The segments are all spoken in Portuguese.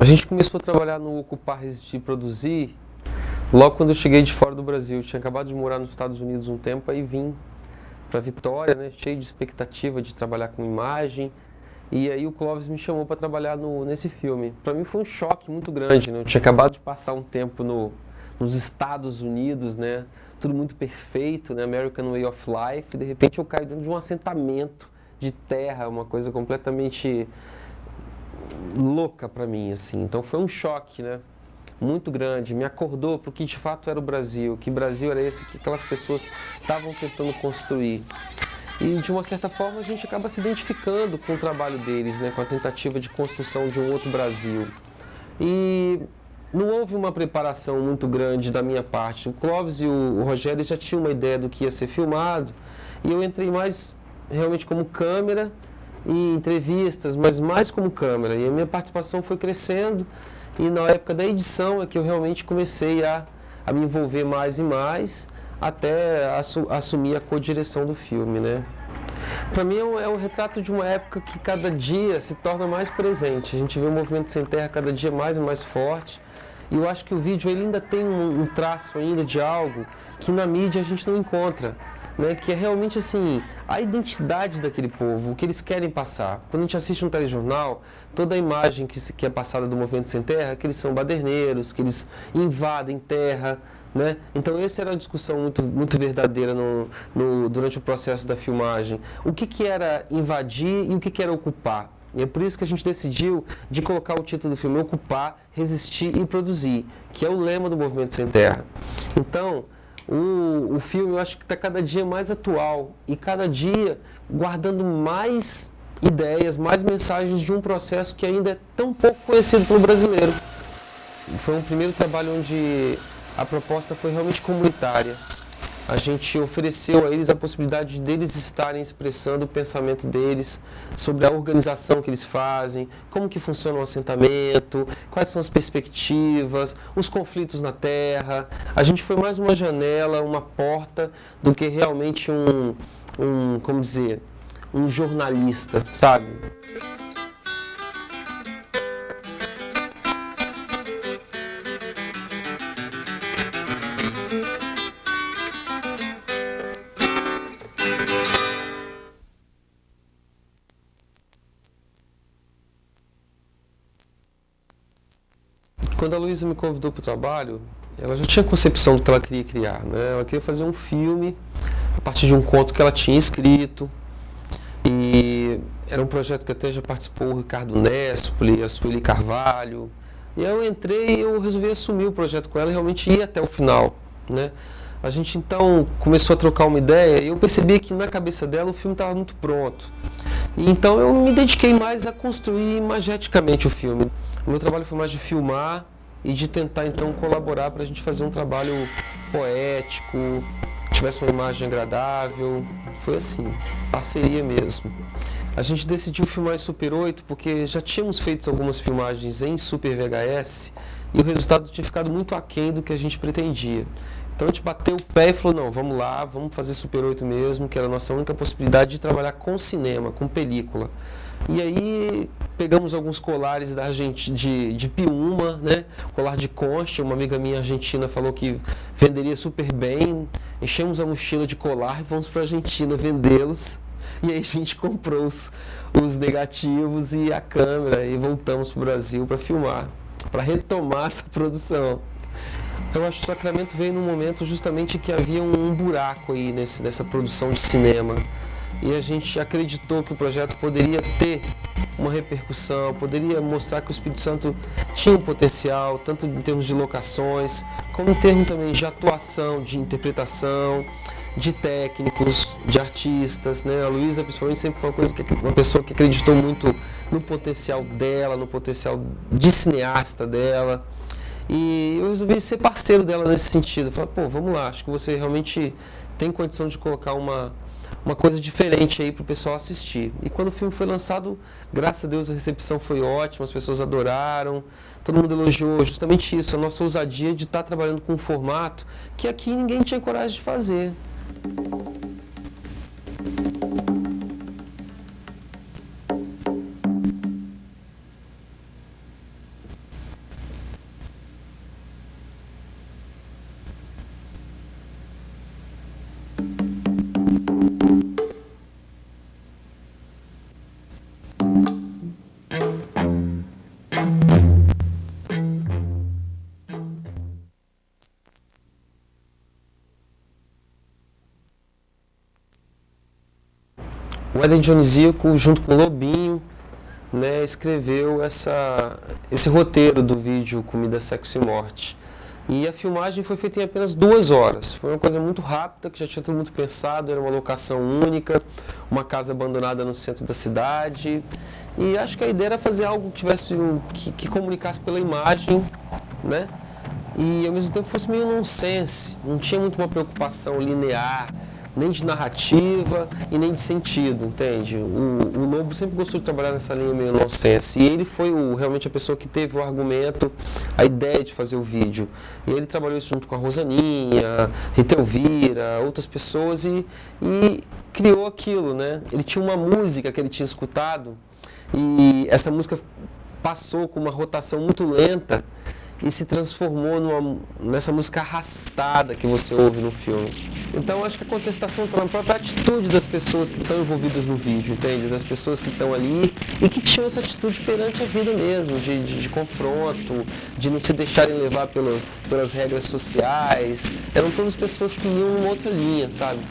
A gente começou a trabalhar no Ocupar, Resistir e Produzir logo quando eu cheguei de fora do Brasil. Eu tinha acabado de morar nos Estados Unidos um tempo, aí vim para Vitória, né, cheio de expectativa de trabalhar com imagem. E aí o Clóvis me chamou para trabalhar nesse filme. Para mim foi um choque muito grande, né? Eu tinha acabado de passar um tempo nos Estados Unidos, né? Tudo muito perfeito, né? American Way of Life. E de repente eu caio dentro de um assentamento de terra, uma coisa completamente louca para mim, assim. Então foi um choque, né? Muito grande. Me acordou para o que de fato era o Brasil. Que Brasil era esse que aquelas pessoas estavam tentando construir. E de uma certa forma a gente acaba se identificando com o trabalho deles, né? Com a tentativa de construção de um outro Brasil. E não houve uma preparação muito grande da minha parte. O Clóvis e o Rogério já tinham uma ideia do que ia ser filmado e eu entrei mais realmente como câmera e entrevistas, mas mais como câmera. E a minha participação foi crescendo e na época da edição é que eu realmente comecei a me envolver mais e mais até assumir a co-direção do filme, né? Para mim é um retrato de uma época que cada dia se torna mais presente. A gente vê o movimento sem terra cada dia mais e mais forte. E eu acho que o vídeo ele ainda tem um traço ainda de algo que na mídia a gente não encontra, né? Que é realmente assim, a identidade daquele povo, o que eles querem passar. Quando a gente assiste um telejornal, toda a imagem que é passada do movimento sem terra é que eles são baderneiros, que eles invadem terra, né? Então essa era uma discussão muito verdadeira durante o processo da filmagem. O que era invadir e o que era ocupar? E é por isso que a gente decidiu de colocar o título do filme Ocupar, Resistir e Produzir, que é o lema do Movimento Sem Terra. Então, o filme eu acho que está cada dia mais atual e cada dia guardando mais ideias, mais mensagens de um processo que ainda é tão pouco conhecido pelo brasileiro. Foi um primeiro trabalho onde a proposta foi realmente comunitária. A gente ofereceu a eles a possibilidade deles estarem expressando o pensamento deles sobre a organização que eles fazem, como que funciona o assentamento, quais são as perspectivas, os conflitos na terra. A gente foi mais uma janela, uma porta, do que realmente como dizer, um jornalista, sabe? Quando a Luísa me convidou para o trabalho, ela já tinha concepção do que ela queria criar, né? Ela queria fazer um filme a partir de um conto que ela tinha escrito. E era um projeto que até já participou o Ricardo Nespoli, a Sueli Carvalho. E aí eu entrei e eu resolvi assumir o projeto com ela e realmente ir até o final, né? A gente então começou a trocar uma ideia e eu percebi que na cabeça dela o filme estava muito pronto. E então eu me dediquei mais a construir imageticamente o filme. O meu trabalho foi mais de filmar e de tentar então colaborar para a gente fazer um trabalho poético, que tivesse uma imagem agradável. Foi assim, parceria mesmo. A gente decidiu filmar em Super 8 porque já tínhamos feito algumas filmagens em Super VHS e o resultado tinha ficado muito aquém do que a gente pretendia. Então a gente bateu o pé e falou, não, vamos lá, vamos fazer Super 8 mesmo, que era a nossa única possibilidade de trabalhar com cinema, com película. E aí pegamos alguns colares de Piúma, né? Colar de concha, uma amiga minha argentina falou que venderia super bem. Enchemos a mochila de colar e fomos para a Argentina vendê-los. E aí a gente comprou os negativos e a câmera e voltamos para o Brasil para filmar, para retomar essa produção. Eu acho que o Sacramento veio num momento justamente que havia um buraco aí nessa produção de cinema. E a gente acreditou que o projeto poderia ter uma repercussão, poderia mostrar que o Espírito Santo tinha um potencial, tanto em termos de locações, como em termos também de atuação, de interpretação, de técnicos, de artistas, né? A Luísa, principalmente, sempre foi uma pessoa que acreditou muito no potencial dela, no potencial de cineasta dela. E eu resolvi ser parceiro dela nesse sentido. Falei, pô, vamos lá, acho que você realmente tem condição de colocar uma coisa diferente aí para o pessoal assistir. E quando o filme foi lançado, graças a Deus a recepção foi ótima, as pessoas adoraram, todo mundo elogiou justamente isso, a nossa ousadia de estar trabalhando com um formato que aqui ninguém tinha coragem de fazer. O Éden Dionisíaco, junto com o Lobinho, né, escreveu esse roteiro do vídeo Comida, Sexo e Morte. E a filmagem foi feita em apenas 2 horas. Foi uma coisa muito rápida, que já tinha tudo muito pensado, era uma locação única, uma casa abandonada no centro da cidade. E acho que a ideia era fazer algo que tivesse que comunicasse pela imagem, né? E ao mesmo tempo fosse meio nonsense, não tinha muito uma preocupação linear, nem de narrativa e nem de sentido, entende? O Lobo sempre gostou de trabalhar nessa linha meio nonsense, e ele foi realmente a pessoa que teve o argumento, a ideia de fazer o vídeo. E ele trabalhou isso junto com a Rosaninha, Rita Elvira, outras pessoas, e criou aquilo, né? Ele tinha uma música que ele tinha escutado, e essa música passou com uma rotação muito lenta, e se transformou nessa música arrastada que você ouve no filme. Então acho que a contestação está na própria atitude das pessoas que estão envolvidas no vídeo, entende? Das pessoas que estão ali e que tinham essa atitude perante a vida mesmo, de confronto, de não se deixarem levar pelas regras sociais. Eram todas pessoas que iam numa outra linha, sabe?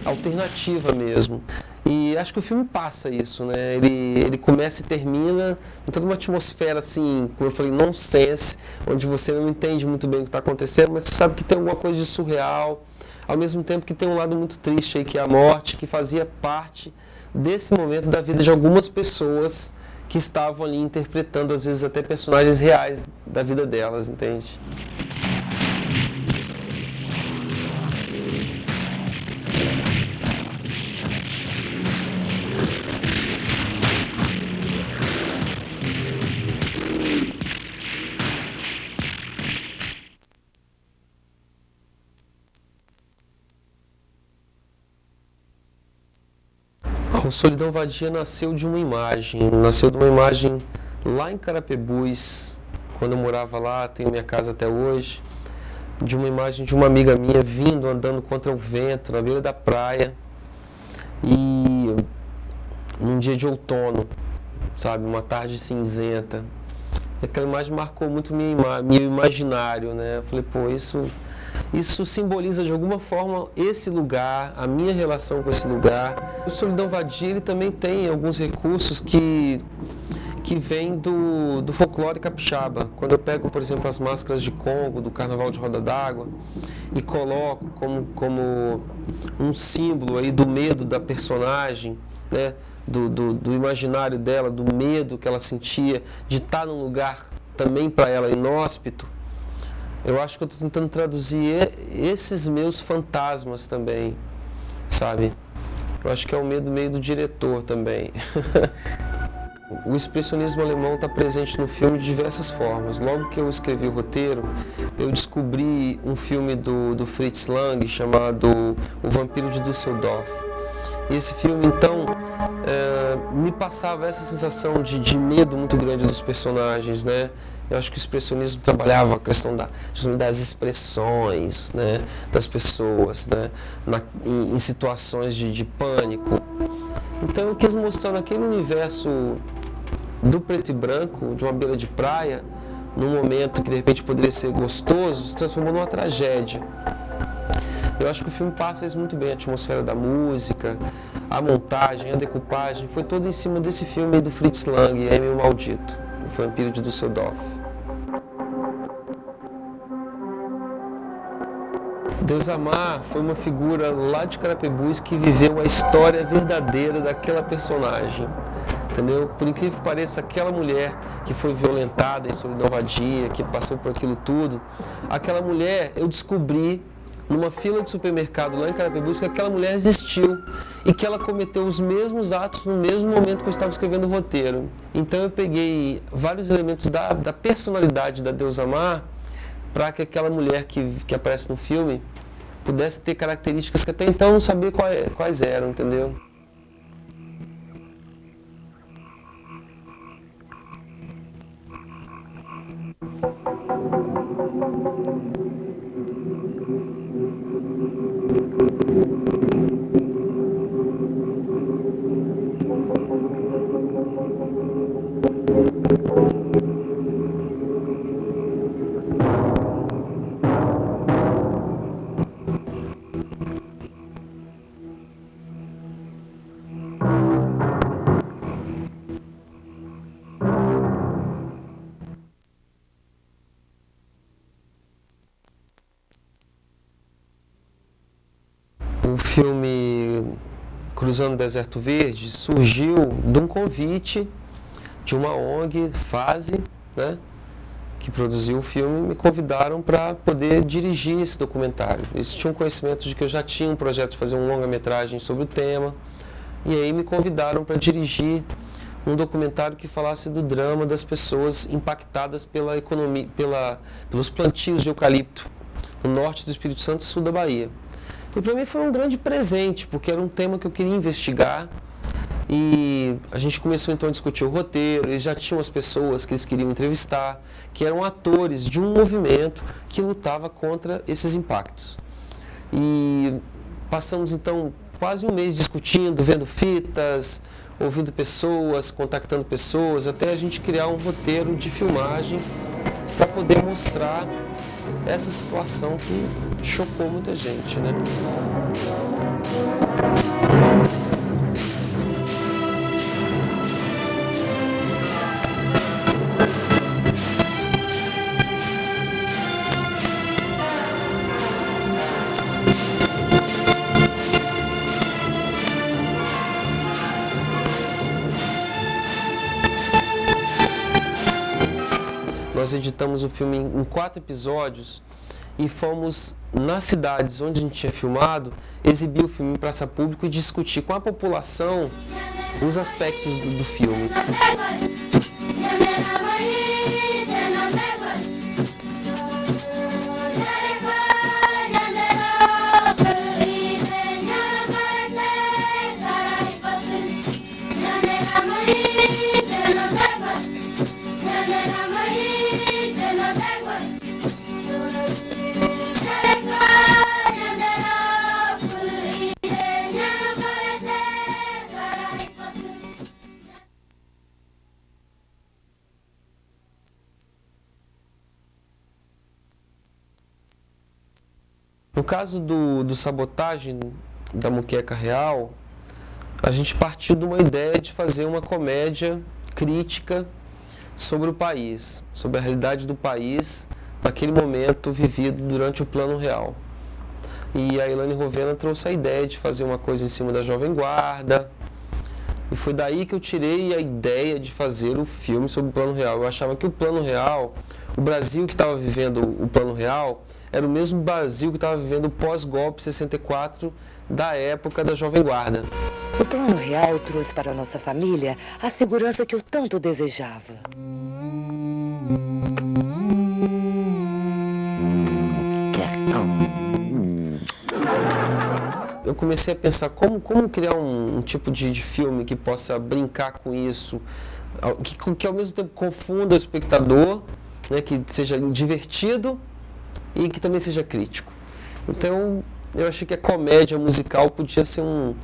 Alternativa mesmo. E acho que o filme passa isso, né? Ele começa e termina com toda uma atmosfera assim, como eu falei, nonsense, onde você não entende muito bem o que está acontecendo, mas você sabe que tem alguma coisa de surreal, ao mesmo tempo que tem um lado muito triste aí, que é a morte, que fazia parte desse momento da vida de algumas pessoas que estavam ali interpretando, às vezes, até personagens reais da vida delas, entende? O Solidão Vadia nasceu de uma imagem lá em Carapebus, quando eu morava lá, tenho minha casa até hoje, de uma imagem de uma amiga minha vindo, andando contra o vento, na beira da praia, e num dia de outono, sabe, uma tarde cinzenta. E aquela imagem marcou muito meu imaginário, né? Eu falei, pô, isso simboliza de alguma forma esse lugar, a minha relação com esse lugar. O Solidão Vadia, ele também tem alguns recursos que vêm do folclore capixaba. Quando eu pego, por exemplo, as máscaras de Congo, do Carnaval de Roda d'Água, e coloco como um símbolo aí do medo da personagem, né? Do imaginário dela, do medo que ela sentia de estar num lugar também para ela inóspito. Eu acho que eu estou tentando traduzir esses meus fantasmas também, sabe? Eu acho que é o medo meio do diretor também. O expressionismo alemão está presente no filme de diversas formas. Logo que eu escrevi o roteiro, eu descobri um filme do Fritz Lang chamado O Vampiro de Düsseldorf. E esse filme, então, me passava essa sensação de medo muito grande dos personagens, né? Eu acho que o expressionismo trabalhava a questão das expressões, né, das pessoas, né, em situações de pânico. Então eu quis mostrar naquele universo do preto e branco, de uma beira de praia, num momento que de repente poderia ser gostoso, se transformou numa tragédia. Eu acho que o filme passa isso muito bem, a atmosfera da música, a montagem, a decupagem, foi todo em cima desse filme do Fritz Lang, M. o Maldito, o Vampiro de Düsseldorf. Deus Amar foi uma figura lá de Carapebus que viveu a história verdadeira daquela personagem, entendeu? Por incrível que pareça, aquela mulher que foi violentada em Solidão Vadia, que passou por aquilo tudo, aquela mulher eu descobri numa fila de supermercado lá em Carapebus que aquela mulher existiu e que ela cometeu os mesmos atos no mesmo momento que eu estava escrevendo o roteiro. Então eu peguei vários elementos da personalidade da Deus Amar para que aquela mulher que aparece no filme pudesse ter características que até então eu não sabia quais eram, entendeu? filme Cruzando o Deserto Verde surgiu de um convite de uma ONG, Fase, né, que produziu o filme, me convidaram para poder dirigir esse documentário. Eles tinham conhecimento de que eu já tinha um projeto de fazer um longa-metragem sobre o tema, e aí me convidaram para dirigir um documentário que falasse do drama das pessoas impactadas pela economia, pelos plantios de eucalipto no norte do Espírito Santo e sul da Bahia. E para mim foi um grande presente, porque era um tema que eu queria investigar, e a gente começou então a discutir o roteiro. Eles já tinham as pessoas que eles queriam entrevistar, que eram atores de um movimento que lutava contra esses impactos. E passamos então quase um mês discutindo, vendo fitas, ouvindo pessoas, contactando pessoas, até a gente criar um roteiro de filmagem para poder mostrar essa situação que chocou muita gente, né? Nós editamos o filme em 4 episódios e fomos nas cidades onde a gente tinha filmado, exibir o filme em praça pública e discutir com a população os aspectos do filme. No caso do Sabotagem da Muqueca Real, a gente partiu de uma ideia de fazer uma comédia crítica sobre o país, sobre a realidade do país naquele momento vivido durante o Plano Real. E a Elaine Rovena trouxe a ideia de fazer uma coisa em cima da Jovem Guarda, e foi daí que eu tirei a ideia de fazer o filme sobre o Plano Real. Eu achava que o Plano Real, o Brasil que estava vivendo o Plano Real, era o mesmo Brasil que estava vivendo o pós-golpe 64 da época da Jovem Guarda. O Plano Real trouxe para a nossa família a segurança que eu tanto desejava. Eu comecei a pensar como criar um tipo de filme que possa brincar com isso, que ao mesmo tempo confunda o espectador, né, que seja divertido e que também seja crítico. Então, eu achei que a comédia musical podia ser um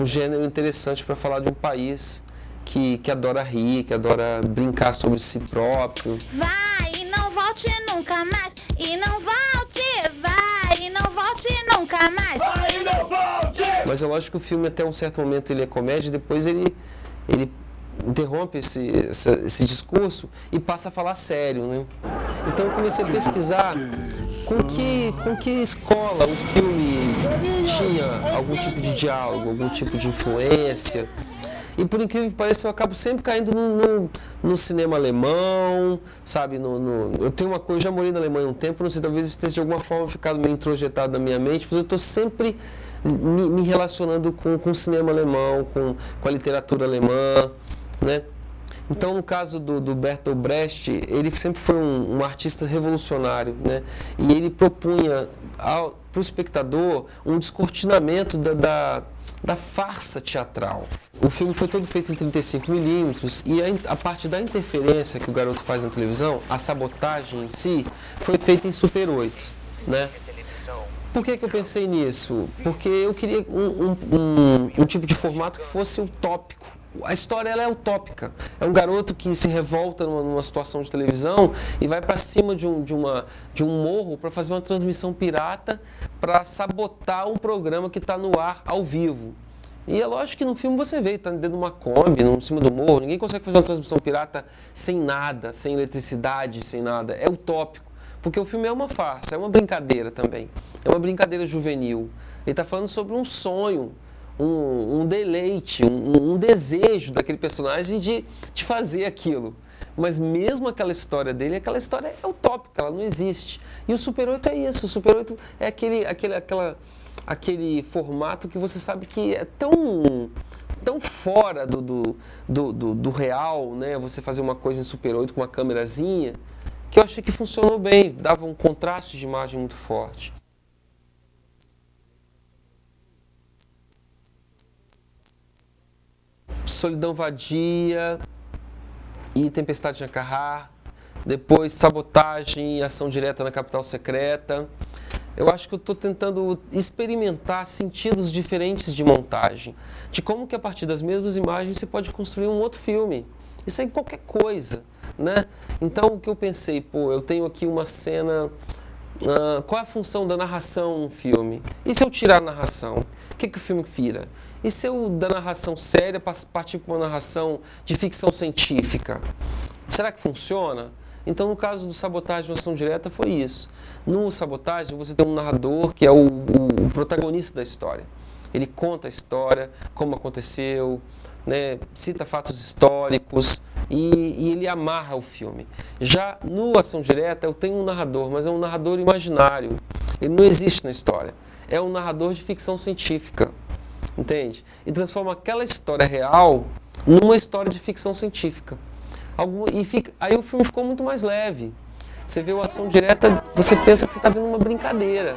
gênero interessante para falar de um país que adora rir, que adora brincar sobre si próprio. Vai e não volte nunca mais, e não volte, vai e não volte nunca mais. Vai e não volte! Mas é lógico que o filme até um certo momento ele é comédia, depois ele interrompe esse discurso e passa a falar sério, né? Então eu comecei a pesquisar com que escola o filme tinha algum tipo de diálogo, algum tipo de influência. E por incrível que pareça, eu acabo sempre caindo no cinema alemão, sabe? Eu tenho uma coisa, eu já morei na Alemanha um tempo, não sei, talvez isso tenha de alguma forma ficado meio introjetado na minha mente, mas eu estou sempre me relacionando com o cinema alemão, com a literatura alemã, né? Então, no caso do Bertolt Brecht, ele sempre foi um artista revolucionário, né? E ele propunha para o espectador um descortinamento da farsa teatral. O filme foi todo feito em 35mm e a parte da interferência que o garoto faz na televisão, a sabotagem em si, foi feita em Super 8, né? Por que eu pensei nisso? Porque eu queria um tipo de formato que fosse utópico. A história ela é utópica. É um garoto que se revolta numa situação de televisão e vai para cima de um morro para fazer uma transmissão pirata para sabotar um programa que está no ar ao vivo. E é lógico que no filme você vê, está dentro de uma Kombi, em cima do morro, ninguém consegue fazer uma transmissão pirata sem nada, sem eletricidade, sem nada. É utópico. Porque o filme é uma farsa, é uma brincadeira também. É uma brincadeira juvenil. Ele está falando sobre um sonho, um deleite, um desejo daquele personagem de fazer aquilo. Mas mesmo aquela história dele, aquela história é utópica, ela não existe. E o Super 8 é isso, o Super 8 é aquele formato que você sabe que é tão fora do real, né? Você fazer uma coisa em Super 8 com uma câmerazinha, que eu achei que funcionou bem, dava um contraste de imagem muito forte. Solidão Vadia e Tempestade de Acarrá, depois Sabotagem e Ação Direta na Capital Secreta. Eu acho que eu estou tentando experimentar sentidos diferentes de montagem, de como que a partir das mesmas imagens você pode construir um outro filme. Isso é em qualquer coisa, né? Então o que eu pensei, pô, eu tenho aqui uma cena, qual é a função da narração no filme? E se eu tirar a narração, o que o filme vira? E se eu, da narração séria, partir para uma narração de ficção científica? Será que funciona? Então, no caso do Sabotagem e Ação Direta, foi isso. No Sabotagem, você tem um narrador que é o protagonista da história. Ele conta a história, como aconteceu, né, cita fatos históricos e ele amarra o filme. Já no Ação Direta, eu tenho um narrador, mas é um narrador imaginário. Ele não existe na história. É um narrador de ficção científica. Entende? E transforma aquela história real numa história de ficção científica. Aí o filme ficou muito mais leve. Você vê o Ação Direta, você pensa que você está vendo uma brincadeira.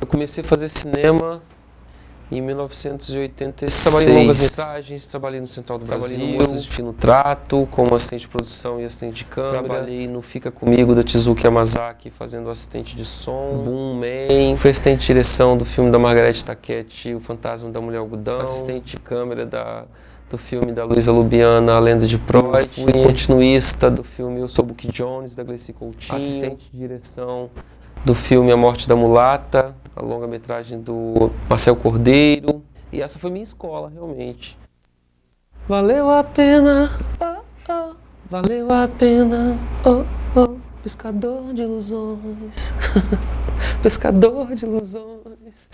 Eu comecei a fazer cinema em 1986. Trabalhei em longas-metragens, trabalhei no Central do Brasil, trabalhei no Moças de Fino Trato, como assistente de produção e assistente de câmera. Trabalhei no Fica Comigo, da Tezuki Yamazaki, fazendo assistente de som. Boom Man. Fui assistente de direção do filme da Margareth Takechi, O Fantasma da Mulher Algodão. Assistente de câmera do filme da Luísa Lubiana, A Lenda de Proyd. Fui continuista do filme Eu Sou Buck Jones, da Gleice Coutinho. Assistente de direção do filme A Morte da Mulata, a longa-metragem do Marcel Cordeiro. E essa foi minha escola, realmente. Valeu a pena, oh, oh, valeu a pena, oh, oh, pescador de ilusões, pescador de ilusões.